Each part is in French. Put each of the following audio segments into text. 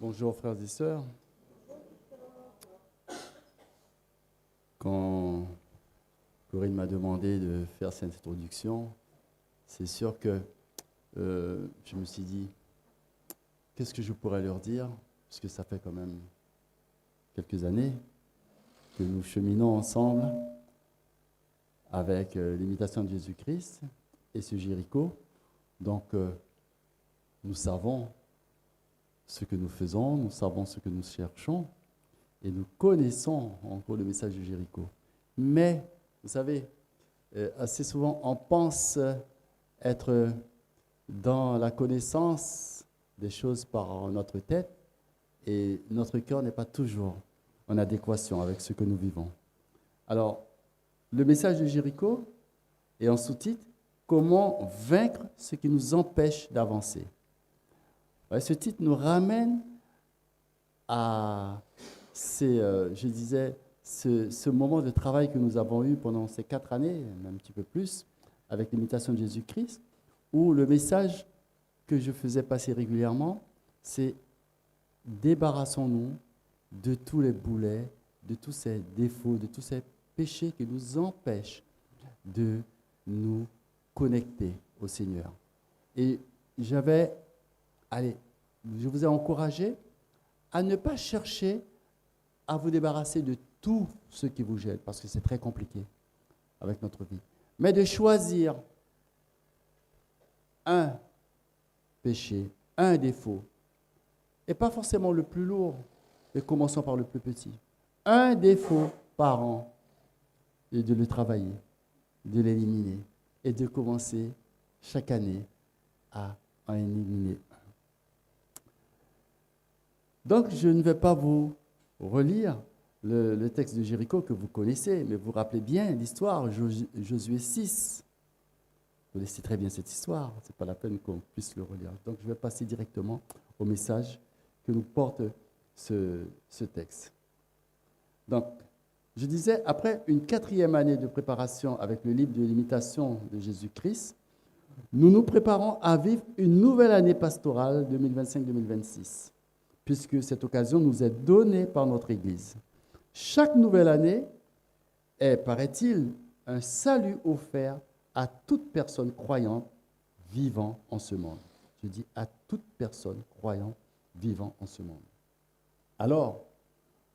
Bonjour frères et sœurs. Quand Corinne m'a demandé de faire cette introduction, c'est sûr que je me suis dit, qu'est-ce que je pourrais leur dire? Parce que ça fait quand même quelques années que nous cheminons ensemble avec l'imitation de Jésus-Christ et ce Jéricho. Donc, nous savons ce que nous faisons, nous savons ce que nous cherchons et nous connaissons encore le message de Jéricho. Mais, vous savez, assez souvent, on pense être dans la connaissance des choses par notre tête et notre cœur n'est pas toujours en adéquation avec ce que nous vivons. Alors, le message de Jéricho est en sous-titre « Comment vaincre ce qui nous empêche d'avancer ». Ce titre nous ramène à ce moment de travail que nous avons eu pendant ces 4 années, même un petit peu plus, avec l'imitation de Jésus-Christ, où le message que je faisais passer régulièrement, c'est débarrassons-nous de tous les boulets, de tous ces défauts, de tous ces péchés qui nous empêchent de nous connecter au Seigneur. Et je vous ai encouragé à ne pas chercher à vous débarrasser de tout ce qui vous gêne, parce que c'est très compliqué avec notre vie, mais de choisir un péché, un défaut, et pas forcément le plus lourd, mais commençons par le plus petit. Un défaut par an, et de le travailler, de l'éliminer, et de commencer chaque année à en éliminer un. Donc, je ne vais pas vous relire le texte de Jéricho que vous connaissez, mais vous rappelez bien l'histoire, Josué 6. Vous connaissez très bien cette histoire, ce n'est pas la peine qu'on puisse le relire. Donc, je vais passer directement au message que nous porte ce texte. Donc, je disais, après une 4e année de préparation avec le livre de l'imitation de Jésus-Christ, nous nous préparons à vivre une nouvelle année pastorale 2025-2026, puisque cette occasion nous est donnée par notre Église. Chaque nouvelle année est, paraît-il, un salut offert à toute personne croyante vivant en ce monde. Je dis à toute personne croyante vivant en ce monde. Alors,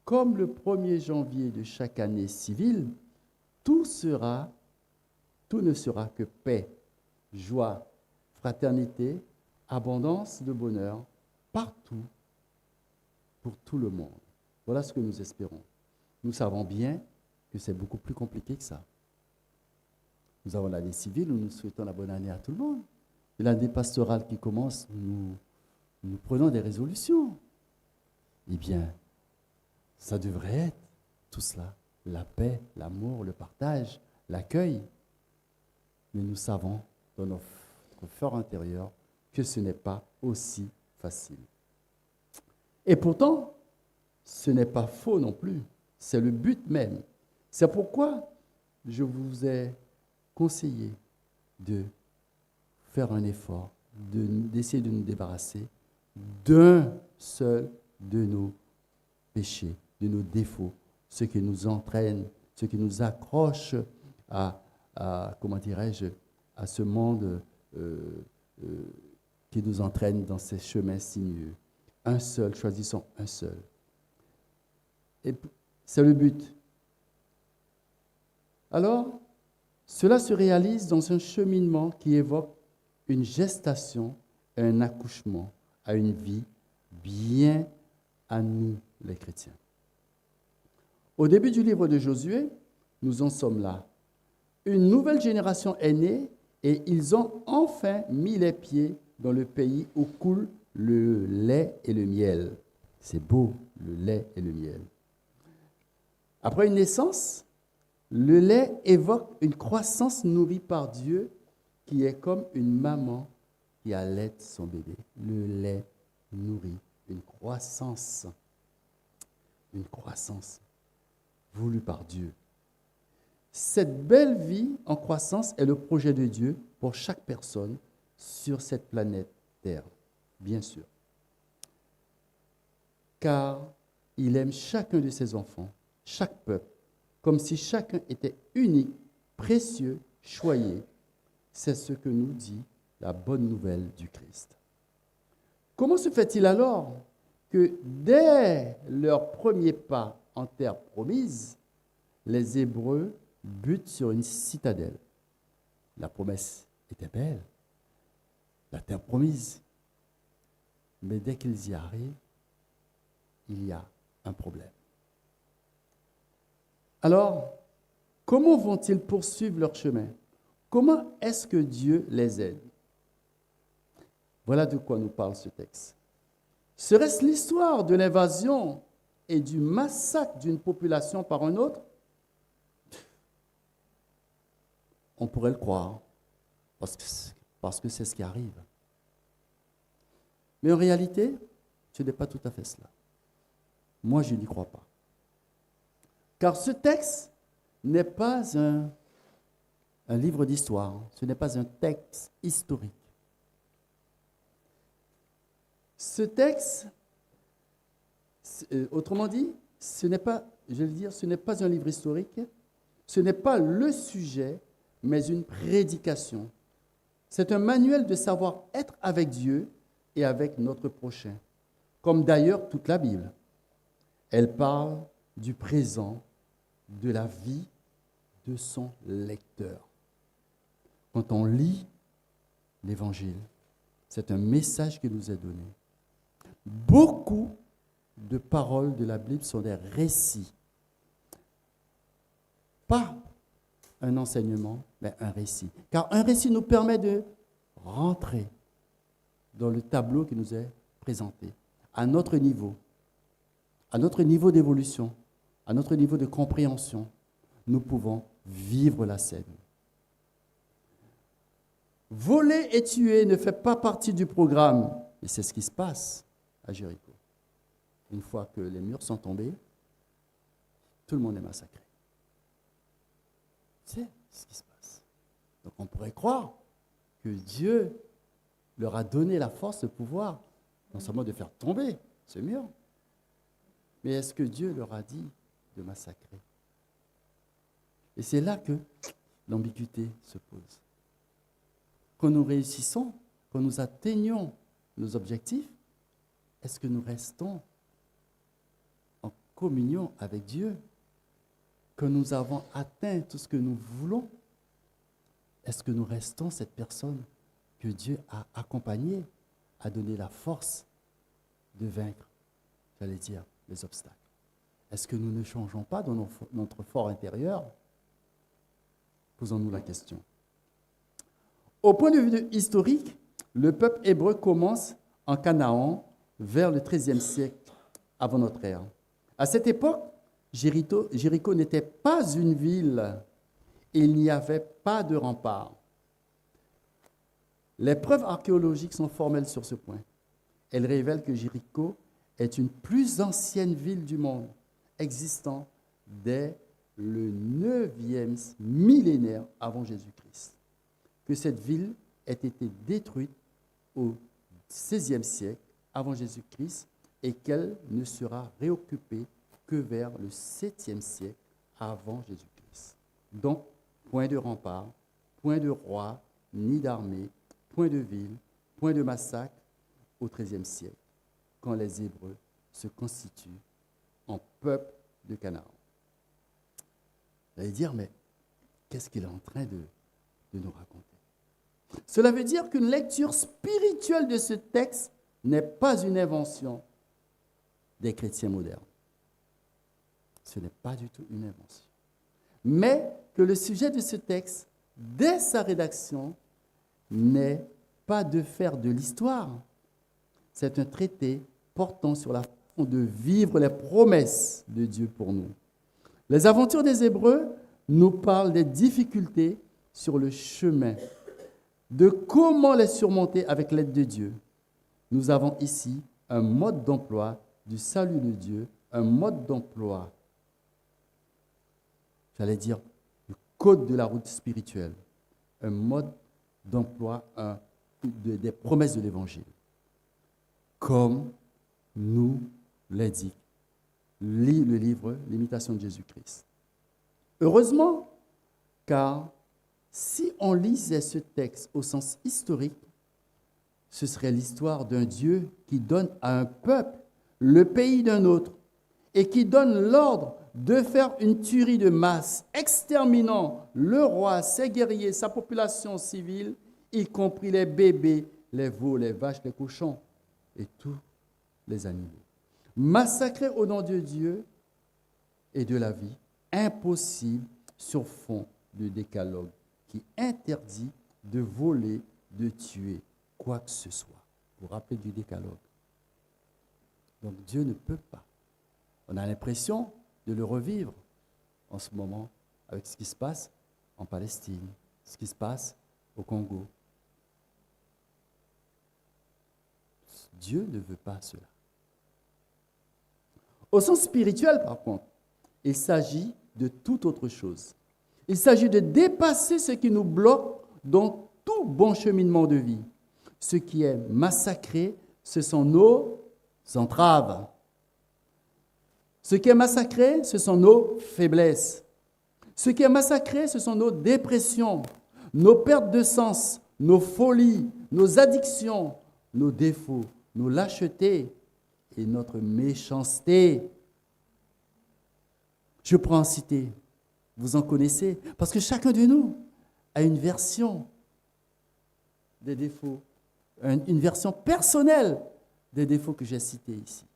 comme le 1er janvier de chaque année civile, tout ne sera que paix, joie, fraternité, abondance de bonheur, partout, pour tout le monde. Voilà ce que nous espérons. Nous savons bien que c'est beaucoup plus compliqué que ça. Nous avons l'année civile où nous souhaitons la bonne année à tout le monde. Et l'année pastorale qui commence, nous prenons des résolutions. Eh bien, ça devrait être tout cela, la paix, l'amour, le partage, l'accueil. Mais nous savons dans notre fort intérieur que ce n'est pas aussi facile. Et pourtant, ce n'est pas faux non plus. C'est le but même. C'est pourquoi je vous ai conseillé de faire un effort, d'essayer de nous débarrasser d'un seul de nos péchés, de nos défauts, ce qui nous entraîne, ce qui nous accroche à ce monde qui nous entraîne dans ces chemins sinueux. Un seul, choisissons un seul. Et c'est le but. Alors, cela se réalise dans un cheminement qui évoque une gestation, un accouchement à une vie bien à nous, les chrétiens. Au début du livre de Josué, nous en sommes là. Une nouvelle génération est née et ils ont enfin mis les pieds dans le pays où coule le lait et le miel. C'est beau, le lait et le miel. Après une naissance, le lait évoque une croissance nourrie par Dieu qui est comme une maman qui allaite son bébé. Le lait nourrit une croissance voulue par Dieu. Cette belle vie en croissance est le projet de Dieu pour chaque personne sur cette planète Terre, bien sûr. car il aime chacun de ses enfants, chaque peuple, comme si chacun était unique, précieux, choyé. C'est ce que nous dit la bonne nouvelle du Christ. Comment se fait-il alors que dès leur premier pas en terre promise, les Hébreux butent sur une citadelle? La promesse était belle, la terre promise. Mais dès qu'ils y arrivent, il y a un problème. Alors, comment vont-ils poursuivre leur chemin? Comment est-ce que Dieu les aide? Voilà de quoi nous parle ce texte. Serait-ce l'histoire de l'invasion et du massacre d'une population par un autre? On pourrait le croire, parce que c'est ce qui arrive. Mais en réalité, ce n'est pas tout à fait cela. Moi, je n'y crois pas. Car ce texte n'est pas un livre d'histoire, ce n'est pas un texte historique. Ce texte, autrement dit, ce n'est pas, je vais le dire, ce n'est pas un livre historique, ce n'est pas le sujet, mais une prédication. C'est un manuel de savoir-être avec Dieu et avec notre prochain, comme d'ailleurs toute la Bible. Elle parle du présent, de la vie de son lecteur. Quand on lit l'Évangile, c'est un message qui nous est donné. Beaucoup de paroles de la Bible sont des récits. Pas un enseignement, mais un récit. Car un récit nous permet de rentrer dans le tableau qui nous est présenté, à notre niveau d'évolution, à notre niveau de compréhension. Nous pouvons vivre la scène. Voler et tuer ne fait pas partie du programme. Et c'est ce qui se passe à Jéricho. Une fois que les murs sont tombés, tout le monde est massacré. C'est ce qui se passe. Donc on pourrait croire que Dieu leur a donné la force, le pouvoir, non seulement de faire tomber ce mur, mais est-ce que Dieu leur a dit de massacrer? Et c'est là que l'ambiguïté se pose. Quand nous réussissons, quand nous atteignons nos objectifs, est-ce que nous restons en communion avec Dieu? Quand nous avons atteint tout ce que nous voulons, est-ce que nous restons cette personne que Dieu a accompagnée, a donné la force de vaincre, j'allais dire, les obstacles? Est-ce que nous ne changeons pas dans notre fort intérieur? Posons-nous la question. Au point de vue historique, le peuple hébreu commence en Canaan vers le XIIIe siècle avant notre ère. À cette époque, Jéricho n'était pas une ville et il n'y avait pas de rempart. Les preuves archéologiques sont formelles sur ce point. Elles révèlent que Jéricho est une plus ancienne ville du monde, existant dès le 9e millénaire avant Jésus-Christ. Que cette ville ait été détruite au XVIe siècle avant Jésus-Christ et qu'elle ne sera réoccupée que vers le 7e siècle avant Jésus-Christ. Donc, point de rempart, point de roi, ni d'armée, point de ville, point de massacre au XIIIe siècle, quand les Hébreux se constituent en peuple de Canaan. Vous allez dire, mais qu'est-ce qu'il est en train de nous raconter? Cela veut dire qu'une lecture spirituelle de ce texte n'est pas une invention des chrétiens modernes. Ce n'est pas du tout une invention. Mais que le sujet de ce texte, dès sa rédaction, n'est pas de faire de l'histoire. C'est un traité portant sur la façon de vivre les promesses de Dieu pour nous. Les aventures des Hébreux nous parlent des difficultés sur le chemin, de comment les surmonter avec l'aide de Dieu. Nous avons ici un mode d'emploi du salut de Dieu, un mode d'emploi, j'allais dire, le code de la route spirituelle, un mode d'emploi des promesses de l'Évangile, comme nous l'indique. Lis le livre L'imitation de Jésus-Christ. Heureusement, car si on lisait ce texte au sens historique, ce serait l'histoire d'un Dieu qui donne à un peuple le pays d'un autre et qui donne l'ordre de faire une tuerie de masse, exterminant le roi, ses guerriers, sa population civile, y compris les bébés, les veaux, les vaches, les cochons et tous les animaux. Massacrer au nom de Dieu et de la vie, impossible sur fond de décalogue qui interdit de voler, de tuer quoi que ce soit. Vous vous rappelez du décalogue. Donc Dieu ne peut pas. On a l'impression de le revivre en ce moment avec ce qui se passe en Palestine, ce qui se passe au Congo. Dieu ne veut pas cela. Au sens spirituel, par contre, il s'agit de toute autre chose. Il s'agit de dépasser ce qui nous bloque dans tout bon cheminement de vie. Ce qui est massacré, ce sont nos entraves. Ce qui est massacré, ce sont nos faiblesses. Ce qui est massacré, ce sont nos dépressions, nos pertes de sens, nos folies, nos addictions, nos défauts, nos lâchetés et notre méchanceté. Je prends en citer, vous en connaissez, parce que chacun de nous a une version des défauts, une version personnelle des défauts que j'ai cités ici.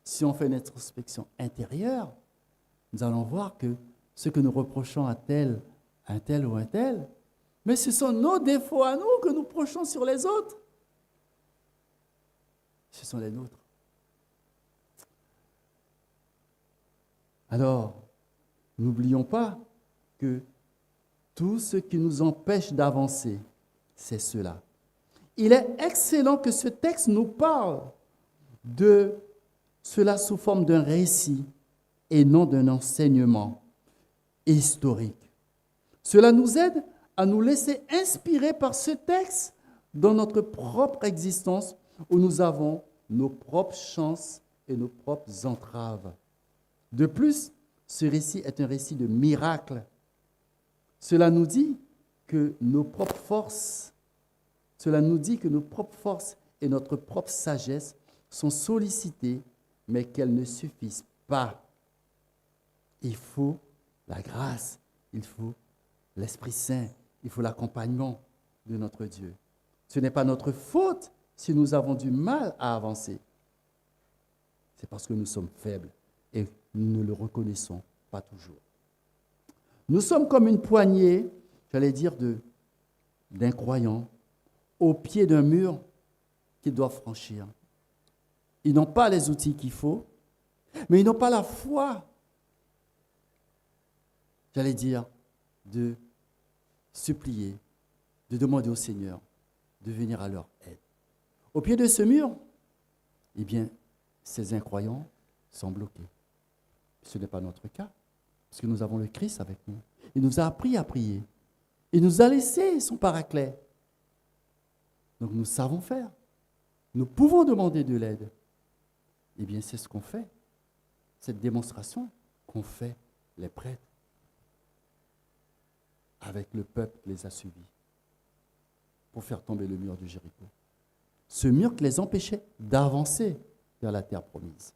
Si on fait une introspection intérieure, nous allons voir que ce que nous reprochons à un tel ou un tel, mais ce sont nos défauts à nous que nous reprochons sur les autres. Ce sont les nôtres. Alors, n'oublions pas que tout ce qui nous empêche d'avancer, c'est cela. Il est excellent que ce texte nous parle de cela sous forme d'un récit et non d'un enseignement historique. Cela nous aide à nous laisser inspirer par ce texte dans notre propre existence où nous avons nos propres chances et nos propres entraves. De plus, ce récit est un récit de miracles. Cela nous dit que nos propres forces, et notre propre sagesse sont sollicitées, mais qu'elles ne suffisent pas. Il faut la grâce, il faut l'Esprit Saint, il faut l'accompagnement de notre Dieu. Ce n'est pas notre faute si nous avons du mal à avancer. C'est parce que nous sommes faibles et nous ne le reconnaissons pas toujours. Nous sommes comme une poignée, d'incroyants au pied d'un mur qu'ils doivent franchir. Ils n'ont pas les outils qu'il faut, mais ils n'ont pas la foi, de supplier, de demander au Seigneur de venir à leur aide. Au pied de ce mur, eh bien, ces incroyants sont bloqués. Ce n'est pas notre cas, parce que nous avons le Christ avec nous. Il nous a appris à prier. Il nous a laissé son paraclet. Donc nous savons faire. Nous pouvons demander de l'aide. Eh bien, c'est ce qu'on fait. Cette démonstration qu'ont fait les prêtres avec le peuple qui les a suivis pour faire tomber le mur de Jéricho. Ce mur qui les empêchait d'avancer vers la terre promise,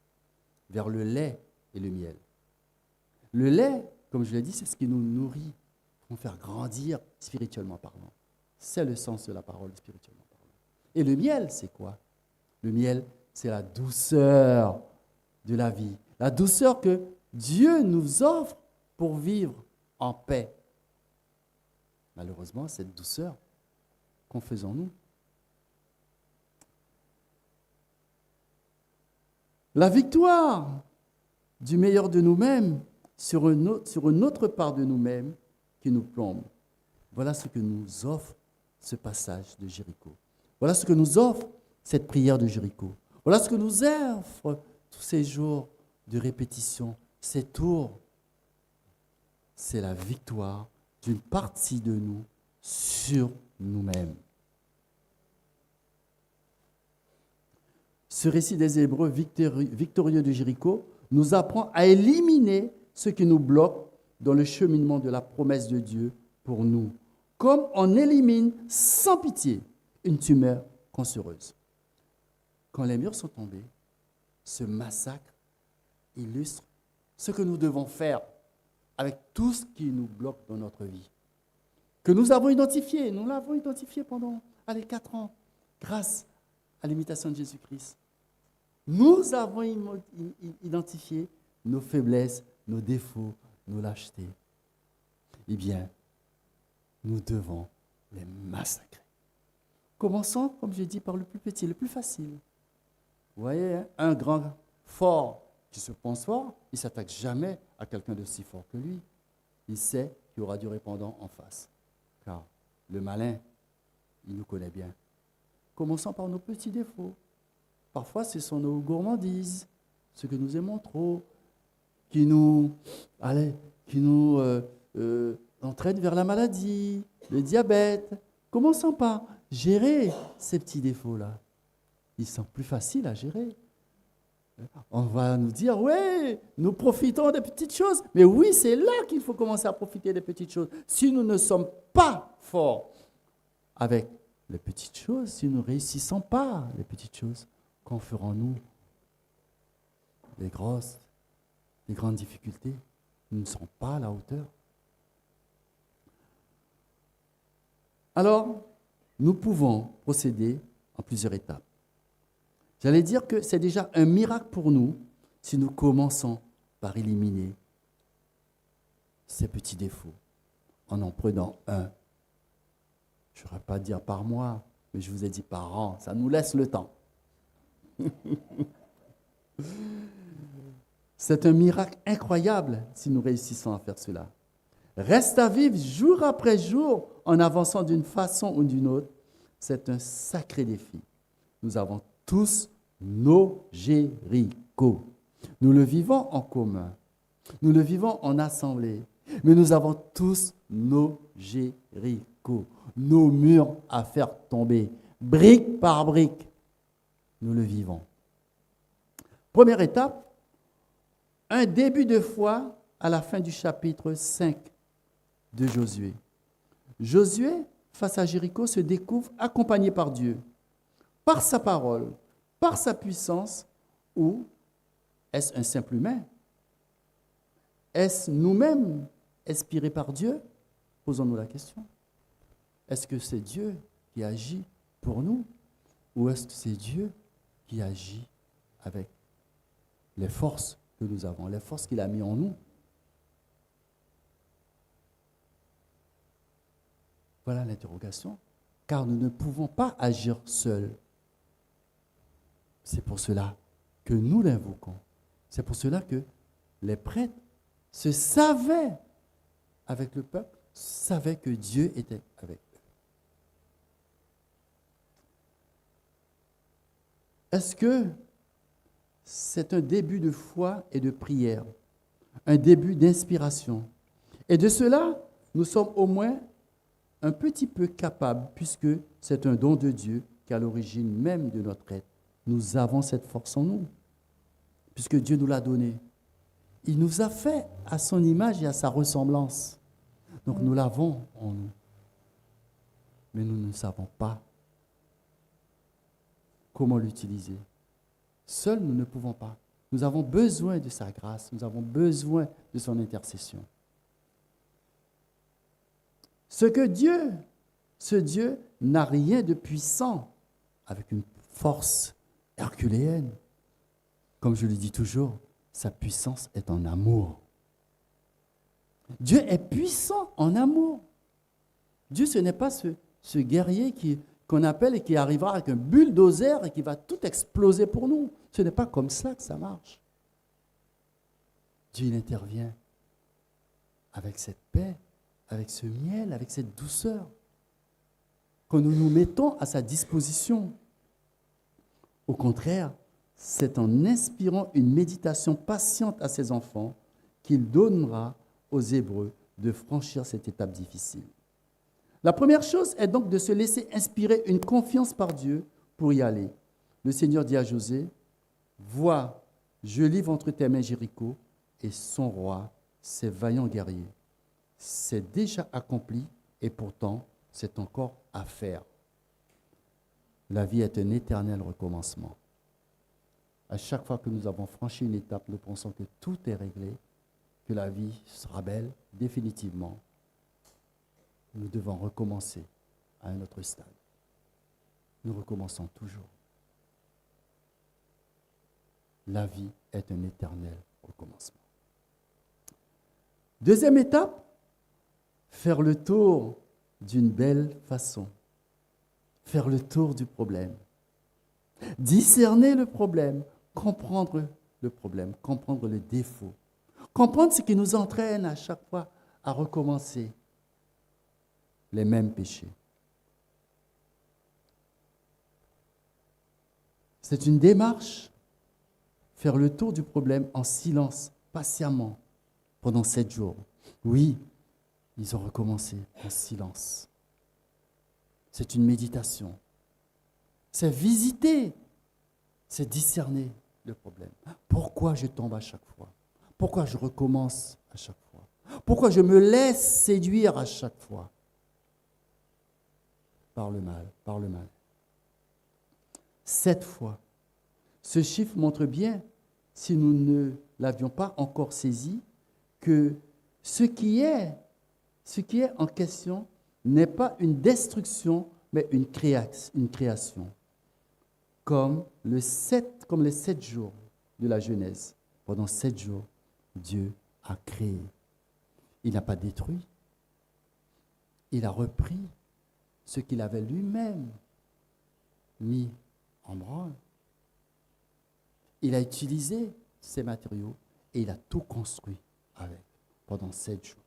vers le lait et le miel. Le lait, comme je l'ai dit, c'est ce qui nous nourrit, pour nous faire grandir spirituellement parlant. C'est le sens de la parole spirituellement parlant. Et le miel, c'est quoi? Le miel, c'est la douceur de la vie, la douceur que Dieu nous offre pour vivre en paix. Malheureusement, cette douceur, qu'en faisons-nous? La victoire du meilleur de nous-mêmes sur une autre part de nous-mêmes qui nous plombe. Voilà ce que nous offre ce passage de Jéricho. Voilà ce que nous offre cette prière de Jéricho. Voilà ce que nous offre tous ces jours de répétition, ces tours. C'est la victoire d'une partie de nous sur nous-mêmes. Ce récit des Hébreux victorieux de Jéricho nous apprend à éliminer ce qui nous bloque dans le cheminement de la promesse de Dieu pour nous, comme on élimine sans pitié une tumeur cancéreuse. Quand les murs sont tombés, ce massacre illustre ce que nous devons faire avec tout ce qui nous bloque dans notre vie, que nous avons identifié. Nous l'avons identifié pendant 4 ans, grâce à l'imitation de Jésus-Christ. Nous avons identifié nos faiblesses, nos défauts, nos lâchetés. Eh bien, nous devons les massacrer. Commençons, comme j'ai dit, par le plus petit, le plus facile. Vous voyez, hein, un grand fort qui se pense fort, il ne s'attaque jamais à quelqu'un de si fort que lui. Il sait qu'il y aura du répondant en face. Car le malin, il nous connaît bien. Commençons par nos petits défauts. Parfois, ce sont nos gourmandises, ce que nous aimons trop, qui nous entraînent vers la maladie, le diabète. Commençons par gérer ces petits défauts-là. Ils sont plus faciles à gérer. On va nous dire, oui, nous profitons des petites choses. Mais oui, c'est là qu'il faut commencer à profiter des petites choses. Si nous ne sommes pas forts avec les petites choses, si nous ne réussissons pas les petites choses, qu'en ferons-nous? Les grandes difficultés, nous ne sommes pas à la hauteur. Alors, nous pouvons procéder en plusieurs étapes. J'allais dire que c'est déjà un miracle pour nous si nous commençons par éliminer ces petits défauts en prenant un. Je ne vais pas dire par mois, mais je vous ai dit par an. Ça nous laisse le temps. C'est un miracle incroyable si nous réussissons à faire cela. Reste à vivre jour après jour en avançant d'une façon ou d'une autre. C'est un sacré défi. Nous avons tous nos Jéricho. Nous le vivons en commun. Nous le vivons en assemblée. Mais nous avons tous nos Jéricho, nos murs à faire tomber, brique par brique. Nous le vivons. Première étape, un début de foi à la fin du chapitre 5 de Josué. Josué, face à Jéricho, se découvre accompagné par Dieu, par sa parole, par sa puissance, ou est-ce un simple humain? Est-ce nous-mêmes inspirés par Dieu? Posons-nous la question. Est-ce que c'est Dieu qui agit pour nous, ou est-ce que c'est Dieu qui agit avec les forces que nous avons, les forces qu'il a mis en nous? Voilà l'interrogation, car nous ne pouvons pas agir seuls. C'est pour cela que nous l'invoquons. C'est pour cela que les prêtres se savaient avec le peuple, savaient que Dieu était avec eux. Est-ce que c'est un début de foi et de prière, un début d'inspiration? Et de cela, nous sommes au moins un petit peu capables, puisque c'est un don de Dieu qui est à l'origine même de notre être. Nous avons cette force en nous, puisque Dieu nous l'a donnée. Il nous a fait à son image et à sa ressemblance. Donc nous l'avons en nous. Mais nous ne savons pas comment l'utiliser. Seuls, nous ne pouvons pas. Nous avons besoin de sa grâce, nous avons besoin de son intercession. Ce Dieu n'a rien de puissant avec une force herculéenne. Comme je le dis toujours, sa puissance est en amour. Dieu est puissant en amour. Dieu, ce n'est pas ce guerrier qu'on appelle et qui arrivera avec un bulldozer et qui va tout exploser pour nous. Ce n'est pas comme ça que ça marche. Dieu, il intervient avec cette paix, avec ce miel, avec cette douceur que nous nous mettons à sa disposition. Au contraire, c'est en inspirant une méditation patiente à ses enfants qu'il donnera aux Hébreux de franchir cette étape difficile. La première chose est donc de se laisser inspirer une confiance par Dieu pour y aller. le Seigneur dit à Josué, vois, je livre entre tes mains Jéricho et son roi, ses vaillants guerriers. C'est déjà accompli et pourtant, c'est encore à faire. La vie est un éternel recommencement. À chaque fois que nous avons franchi une étape, nous pensons que tout est réglé, que la vie sera belle définitivement. Nous devons recommencer à un autre stade. Nous recommençons toujours. La vie est un éternel recommencement. Deuxième étape, faire le tour d'une belle façon. Faire le tour du problème. Discerner le problème, comprendre le problème, comprendre les défauts. Comprendre ce qui nous entraîne à chaque fois à recommencer les mêmes péchés. C'est une démarche, faire le tour du problème en silence, patiemment, pendant 7 jours. Oui, ils ont recommencé en silence. C'est une méditation. C'est visiter, c'est discerner le problème. Pourquoi je tombe à chaque fois? Pourquoi je recommence à chaque fois? Pourquoi je me laisse séduire à chaque fois? Par le mal, par le mal. 7 fois. Ce chiffre montre bien, si nous ne l'avions pas encore saisi, que ce qui est en question n'est pas une destruction, mais une création. Comme les 7 jours de la Genèse. Pendant 7 jours, Dieu a créé. Il n'a pas détruit. Il a repris ce qu'il avait lui-même mis en branle. Il a utilisé ces matériaux et il a tout construit avec pendant 7 jours.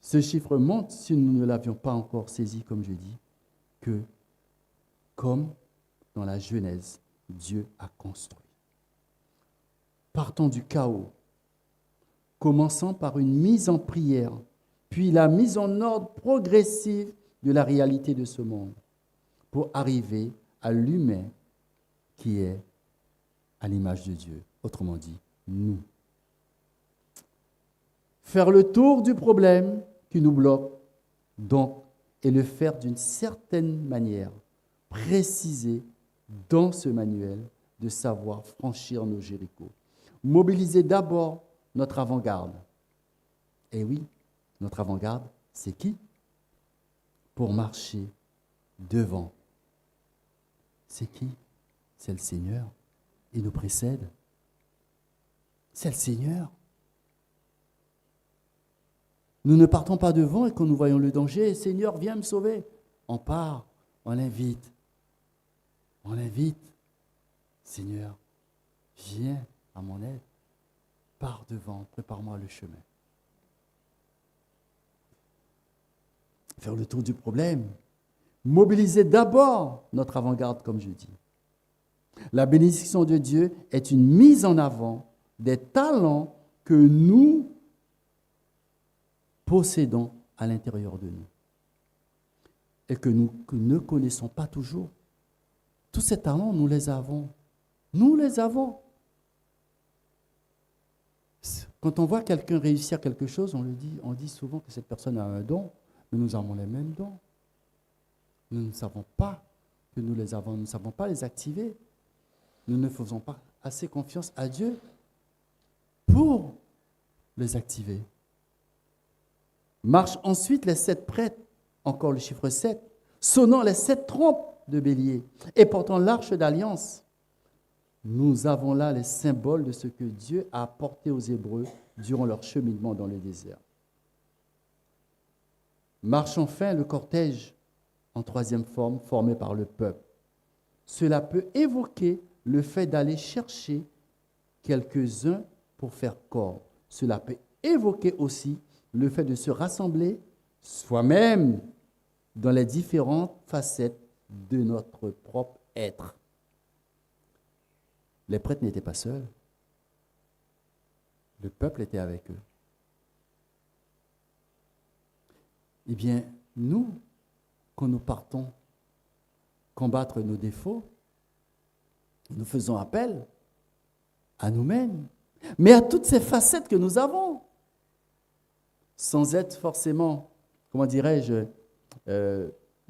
Ce chiffre montre, si nous ne l'avions pas encore saisi, comme je dis, que comme dans la Genèse, Dieu a construit. Partons du chaos, commençant par une mise en prière, puis la mise en ordre progressive de la réalité de ce monde, pour arriver à l'humain qui est à l'image de Dieu. Autrement dit, nous. Faire le tour du problème qui nous bloque, donc, et le faire d'une certaine manière, préciser dans ce manuel de savoir franchir nos Jérichos. Mobiliser d'abord notre avant-garde. Et oui, notre avant-garde, c'est qui? Pour marcher devant. C'est qui? C'est le Seigneur. Il nous précède. C'est le Seigneur. Nous ne partons pas devant et quand nous voyons le danger, Seigneur, viens me sauver. On part, on l'invite. On l'invite. Seigneur, viens à mon aide. Pars devant, prépare-moi le chemin. Faire le tour du problème. Mobiliser d'abord notre avant-garde, comme je dis. La bénédiction de Dieu est une mise en avant des talents que nous possédons à l'intérieur de nous et que nous ne connaissons pas toujours. Tous ces talents, nous les avons. Nous les avons. Quand on voit quelqu'un réussir quelque chose, on dit souvent que cette personne a un don, mais nous avons les mêmes dons. Nous ne savons pas que nous les avons, nous ne savons pas les activer. Nous ne faisons pas assez confiance à Dieu pour les activer. Marchent ensuite les 7 prêtres, encore le chiffre 7, sonnant les 7 trompes de bélier et portant l'arche d'alliance. Nous avons là les symboles de ce que Dieu a apporté aux Hébreux durant leur cheminement dans le désert. Marche enfin le cortège en 3e forme formé par le peuple. Cela peut évoquer le fait d'aller chercher quelques-uns pour faire corps. Cela peut évoquer aussi le fait de se rassembler soi-même dans les différentes facettes de notre propre être. Les prêtres n'étaient pas seuls. Le peuple était avec eux. Eh bien, nous, quand nous partons, combattre nos défauts, nous faisons appel à nous-mêmes, mais à toutes ces facettes que nous avons, sans être forcément, comment dirais-je,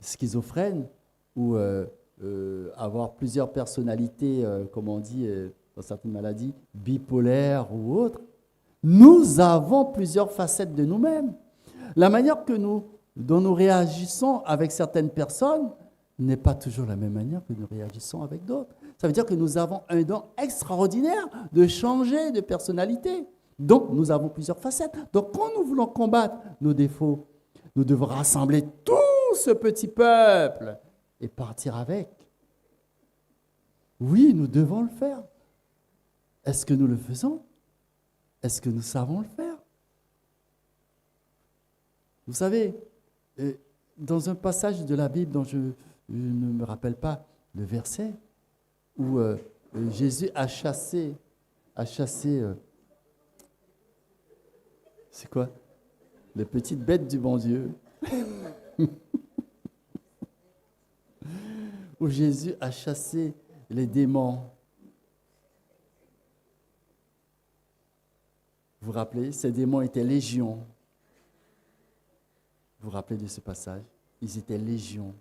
schizophrène ou avoir plusieurs personnalités, comme on dit dans certaines maladies, bipolaires ou autres. Nous avons plusieurs facettes de nous-mêmes. La manière dont nous réagissons avec certaines personnes n'est pas toujours la même manière que nous réagissons avec d'autres. Ça veut dire que nous avons un don extraordinaire de changer de personnalité. Donc, nous avons plusieurs facettes. Donc, quand nous voulons combattre nos défauts, nous devons rassembler tout ce petit peuple et partir avec. Oui, nous devons le faire. Est-ce que nous le faisons? Est-ce que nous savons le faire? Vous savez, dans un passage de la Bible dont je ne me rappelle pas le verset, où Jésus a chassé, c'est quoi? Les petites bêtes du bon Dieu. Où Jésus a chassé les démons. Vous vous rappelez, ces démons étaient légion. Vous vous rappelez de ce passage? Ils étaient légion.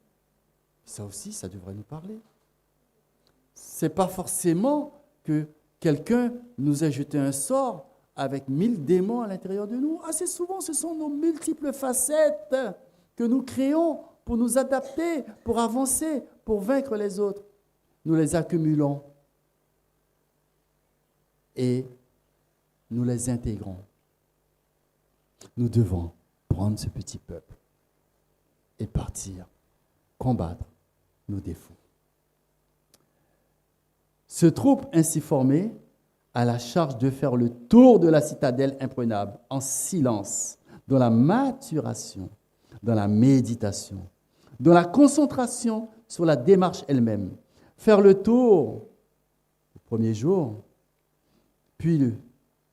Ça aussi, ça devrait nous parler. Ce n'est pas forcément que quelqu'un nous ait jeté un sort avec 1000 démons à l'intérieur de nous. Assez souvent, ce sont nos multiples facettes que nous créons pour nous adapter, pour avancer, pour vaincre les autres. Nous les accumulons et nous les intégrons. Nous devons prendre ce petit peuple et partir combattre nos défauts. Ce troupe ainsi formé a la charge de faire le tour de la citadelle imprenable en silence, dans la maturation, dans la méditation, dans la concentration sur la démarche elle-même. Faire le tour le premier jour, puis le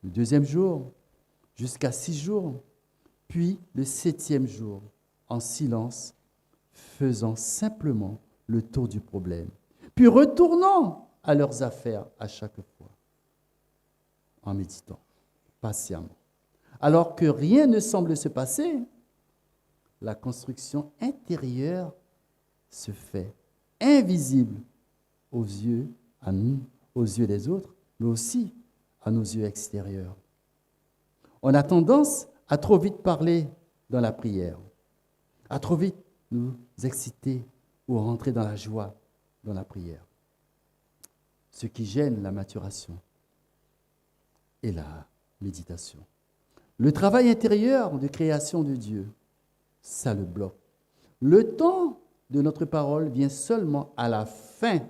deuxième jour, jusqu'à 6 jours, puis le 7e jour, en silence, faisant simplement le tour du problème, puis retournant à leurs affaires à chaque fois, en méditant patiemment. Alors que rien ne semble se passer, la construction intérieure se fait invisible aux yeux, à nous, aux yeux des autres, mais aussi à nos yeux extérieurs. On a tendance à trop vite parler dans la prière, à trop vite nous exciter ou rentrer dans la joie dans la prière. Ce qui gêne la maturation et la méditation. Le travail intérieur de création de Dieu, ça le bloque. Le temps de notre parole vient seulement à la fin,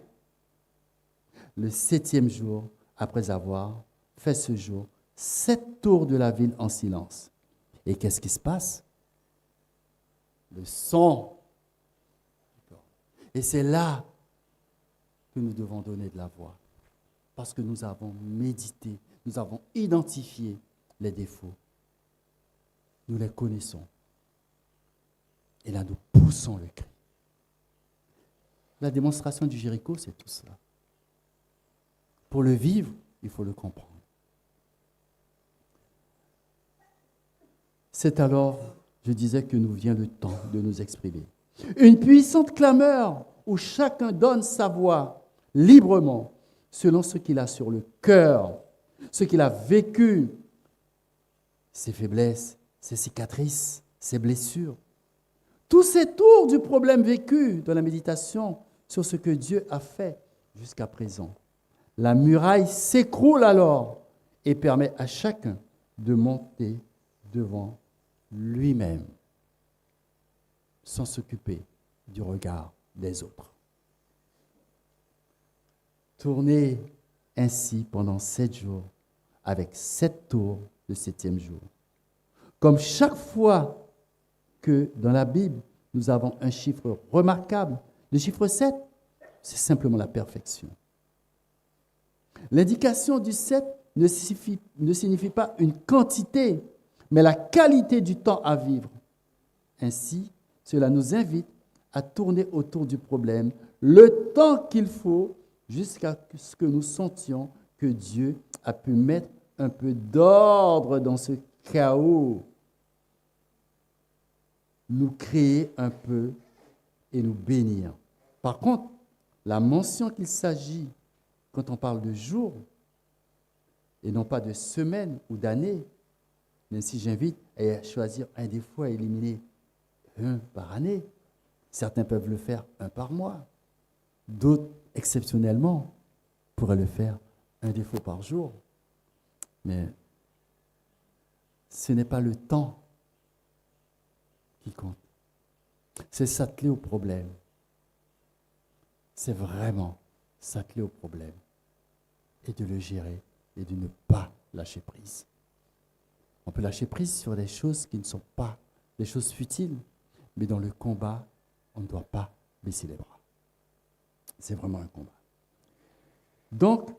le 7e jour, après avoir fait ce jour 7 tours de la ville en silence. Et qu'est-ce qui se passe? Le son. Et c'est là que nous devons donner de la voix. Parce que nous avons médité, nous avons identifié les défauts. Nous les connaissons. Et là, nous poussons le cri. La démonstration du Jéricho, c'est tout cela. Pour le vivre, il faut le comprendre. C'est alors, je disais, que nous vient le temps de nous exprimer. Une puissante clameur où chacun donne sa voix librement, selon ce qu'il a sur le cœur, ce qu'il a vécu, ses faiblesses, ses cicatrices, ses blessures. Tous ces tours du problème vécu dans la méditation sur ce que Dieu a fait jusqu'à présent. La muraille s'écroule alors et permet à chacun de monter devant lui-même sans s'occuper du regard des autres. Tournez ainsi pendant 7 jours avec 7 tours le 7e jour. Comme chaque fois que dans la Bible, nous avons un chiffre remarquable, le chiffre 7, c'est simplement la perfection. L'indication du 7 ne signifie pas une quantité, mais la qualité du temps à vivre. Ainsi, cela nous invite à tourner autour du problème le temps qu'il faut jusqu'à ce que nous sentions que Dieu a pu mettre un peu d'ordre dans ce chaos, nous créer un peu et nous bénir. Par contre, la mention qu'il s'agit, quand on parle de jours, et non pas de semaines ou d'années, même si j'invite à choisir un défaut à éliminer un par année, certains peuvent le faire un par mois, d'autres, exceptionnellement, pourraient le faire un défaut par jour. Mais ce n'est pas le temps qui compte. C'est s'atteler au problème. C'est vraiment s'atteler au problème et de le gérer et de ne pas lâcher prise. On peut lâcher prise sur des choses qui ne sont pas des choses futiles, mais dans le combat, on ne doit pas baisser les bras. C'est vraiment un combat. Donc,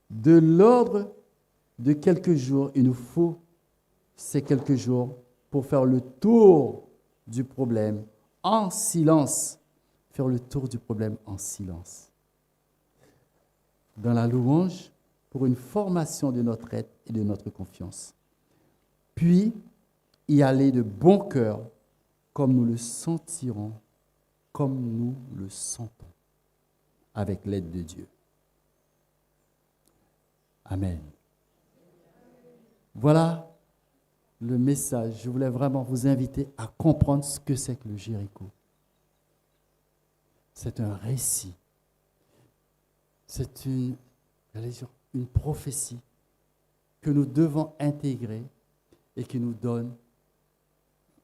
de l'ordre de quelques jours, il nous faut ces quelques jours pour faire le tour du problème en silence. Faire le tour du problème en silence. Dans la louange, pour une formation de notre être et de notre confiance. Puis, y aller de bon cœur, comme nous le sentirons, comme nous le sentons, avec l'aide de Dieu. Amen. Voilà le message. Je voulais vraiment vous inviter à comprendre ce que c'est que le Jéricho. C'est un récit. C'est une prophétie que nous devons intégrer et qui nous donne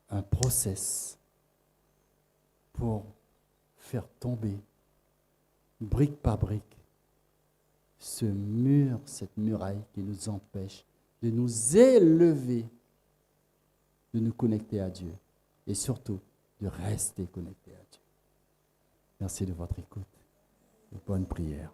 un process pour faire tomber, brique par brique, ce mur, cette muraille qui nous empêche de nous élever, de nous connecter à Dieu et surtout de rester connectés à Dieu. Merci de votre écoute et bonne prière.